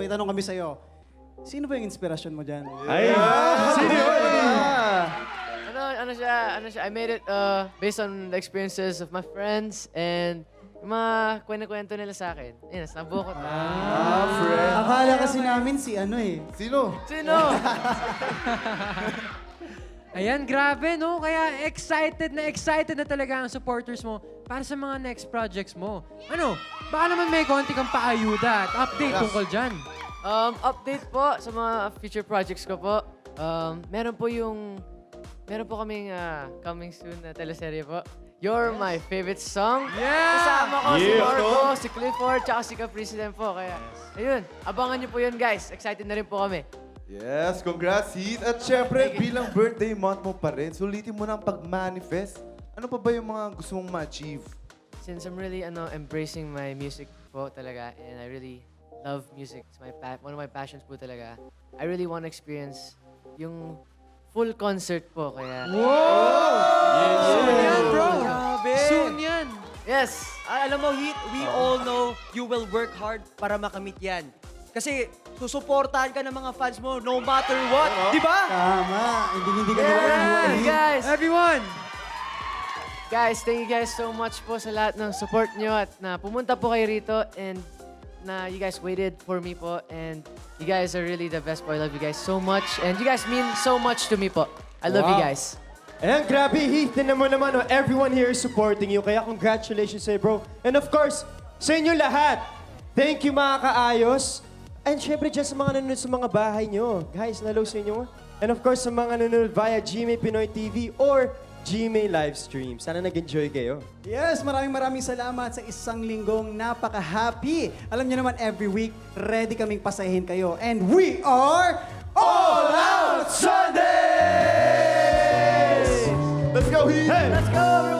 may tanong kami sa'yo. Sino ba yung inspirasyon mo dyan? Ay! Sino yun? Ano siya, I made it based on the experiences of my friends and yung mga kwento-kwento nila sa akin. Ayun, nabuo ko. Friend. Akala kasi namin si ano eh. Sino? Sino? Ayan, grabe, no? Kaya excited na talaga ang supporters mo para sa mga next projects mo. Ano? Baka naman may konti kang paayuda at update tungkol dyan. Update po sa mga future projects ko po. Meron po kaming coming soon na teleserye po. You're My Favorite Song. Yeah! Kasama ko si Marco, si Clifford, tsaka si Caprice din po. Kaya, ayun, abangan niyo po yun, guys. Excited na rin po kami. Yes, congrats, Heath. At syempre, bilang birthday month mo pa rin, sulitin mo na ang pag-manifest. Ano pa ba yung mga gusto mong ma-achieve? Since I'm really embracing my music po talaga, and I really love music, it's one of my passions po talaga, I really want to experience yung full concert po. Kaya, Soon yan, bro! Grabe. Soon yan! yes! Alam mo, Heath, we all know you will work hard para makamit yan. Kasi susuportahan ka ng mga fans mo no matter what. Di ba? Tama. Hindi ka naman Yeah, guys! Everyone! Guys, thank you guys so much po sa lahat ng support nyo at na pumunta po kayo rito and na you guys waited for me po and you guys are really the best po. I love you guys so much and you guys mean so much to me po. I love you guys. Ayan, grabe, Heath. Tignan mo naman, oh, everyone here is supporting you. Kaya congratulations sa'yo, bro. And of course, sa inyo lahat, thank you mga kaayos. And syempre, dyan sa mga nanonood sa mga bahay nyo. Guys, nalo sa inyo. And of course, sa mga nanonood via GMA Pinoy TV or GMA Livestream. Sana nag-enjoy kayo. Yes, maraming salamat sa isang linggong napaka-happy. Alam niyo naman, every week, ready kaming pasahin kayo. And we are All Out Sundays! Let's go, Heath! Let's go, everyone!